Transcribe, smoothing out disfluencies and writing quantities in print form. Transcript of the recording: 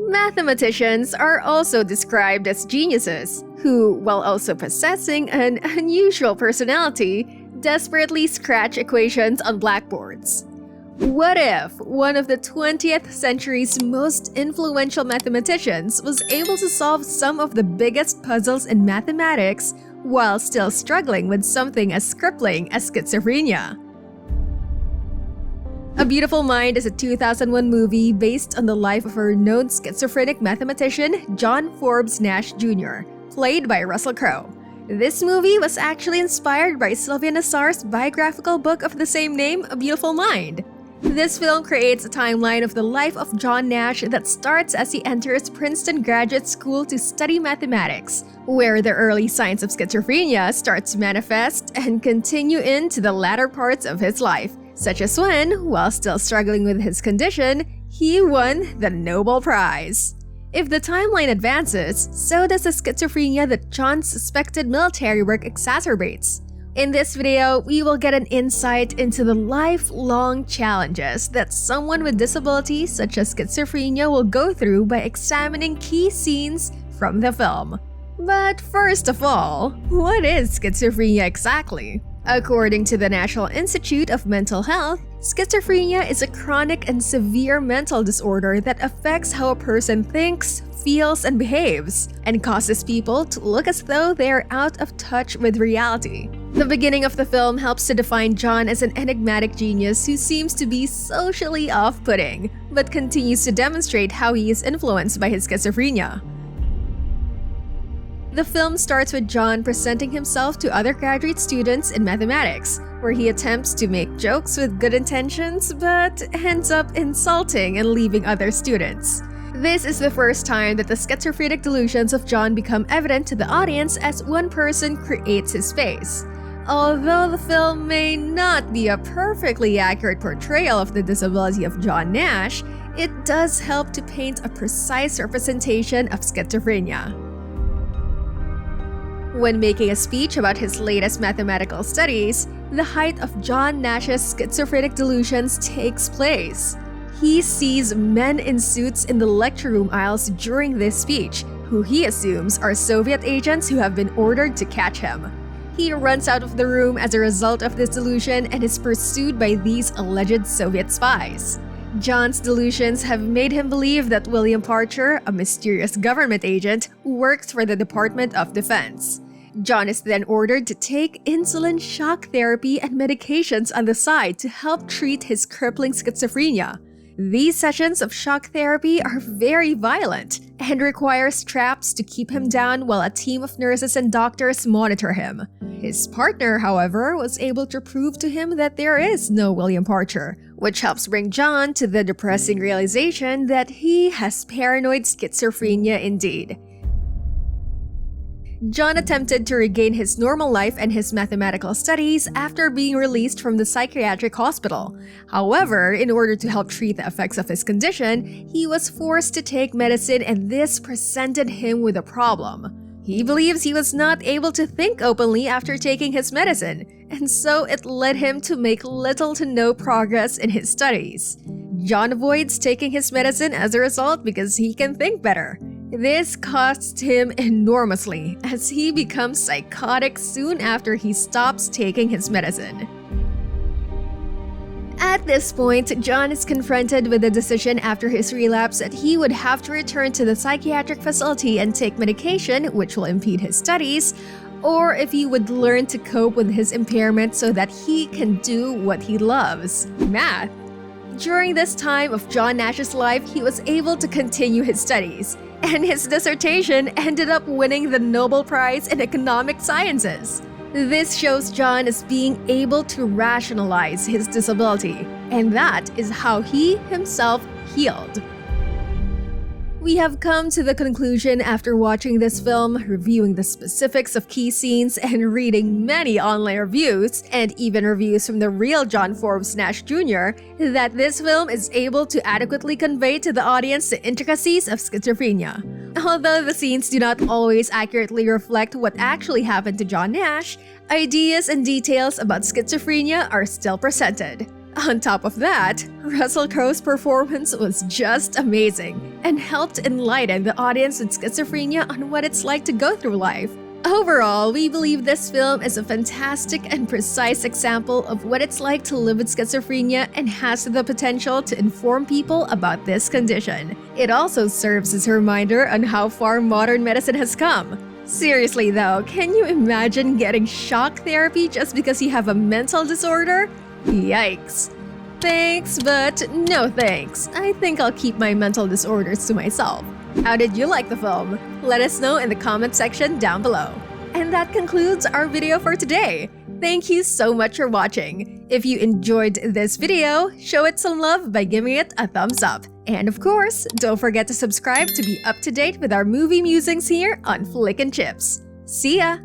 Mathematicians are also described as geniuses, who, while also possessing an unusual personality, desperately scratch equations on blackboards. What if one of the 20th century's most influential mathematicians was able to solve some of the biggest puzzles in mathematics while still struggling with something as crippling as schizophrenia? A Beautiful Mind is a 2001 movie based on the life of a renowned schizophrenic mathematician, John Forbes Nash Jr., played by Russell Crowe. This movie was actually inspired by Sylvia Nasar's biographical book of the same name, A Beautiful Mind. This film creates a timeline of the life of John Nash that starts as he enters Princeton Graduate School to study mathematics, where the early signs of schizophrenia start to manifest and continue into the latter parts of his life, such as when, while still struggling with his condition, he won the Nobel Prize. If the timeline advances, so does the schizophrenia that John's suspected military work exacerbates. In this video, we will get an insight into the lifelong challenges that someone with disabilities such as schizophrenia will go through by examining key scenes from the film. But first of all, what is schizophrenia exactly? According to the National Institute of Mental Health, schizophrenia is a chronic and severe mental disorder that affects how a person thinks, feels, and behaves, and causes people to look as though they are out of touch with reality. The beginning of the film helps to define John as an enigmatic genius who seems to be socially off-putting, but continues to demonstrate how he is influenced by his schizophrenia. The film starts with John presenting himself to other graduate students in mathematics, where he attempts to make jokes with good intentions but ends up insulting and leaving other students. This is the first time that the schizophrenic delusions of John become evident to the audience as one person creates his face. Although the film may not be a perfectly accurate portrayal of the disability of John Nash, it does help to paint a precise representation of schizophrenia. When making a speech about his latest mathematical studies, the height of John Nash's schizophrenic delusions takes place. He sees men in suits in the lecture room aisles during this speech, who he assumes are Soviet agents who have been ordered to catch him. He runs out of the room as a result of this delusion and is pursued by these alleged Soviet spies. John's delusions have made him believe that William Parcher, a mysterious government agent, works for the Department of Defense. John is then ordered to take insulin shock therapy and medications on the side to help treat his crippling schizophrenia. These sessions of shock therapy are very violent and require straps to keep him down while a team of nurses and doctors monitor him. His partner, however, was able to prove to him that there is no William Parcher, which helps bring John to the depressing realization that he has paranoid schizophrenia indeed. John attempted to regain his normal life and his mathematical studies after being released from the psychiatric hospital. However, in order to help treat the effects of his condition, he was forced to take medicine, and this presented him with a problem. He believes he was not able to think openly after taking his medicine, and so it led him to make little to no progress in his studies. John avoids taking his medicine as a result because he can think better. This costs him enormously, as he becomes psychotic soon after he stops taking his medicine. At this point, John is confronted with the decision after his relapse that he would have to return to the psychiatric facility and take medication, which will impede his studies, or if he would learn to cope with his impairment so that he can do what he loves: math. During this time of John Nash's life, he was able to continue his studies, and his dissertation ended up winning the Nobel Prize in Economic Sciences. This shows John as being able to rationalize his disability, and that is how he himself healed. We have come to the conclusion after watching this film, reviewing the specifics of key scenes, and reading many online reviews, and even reviews from the real John Forbes Nash Jr., that this film is able to adequately convey to the audience the intricacies of schizophrenia. Although the scenes do not always accurately reflect what actually happened to John Nash, ideas and details about schizophrenia are still presented. On top of that, Russell Crowe's performance was just amazing and helped enlighten the audience with schizophrenia on what it's like to go through life. Overall, we believe this film is a fantastic and precise example of what it's like to live with schizophrenia and has the potential to inform people about this condition. It also serves as a reminder on how far modern medicine has come. Seriously though, can you imagine getting shock therapy just because you have a mental disorder? Yikes. Thanks, but no thanks. I think I'll keep my mental disorders to myself. How did you like the film? Let us know in the comment section down below. And that concludes our video for today. Thank you so much for watching. If you enjoyed this video, show it some love by giving it a thumbs up. And of course, don't forget to subscribe to be up to date with our movie musings here on Flick and Chips. See ya!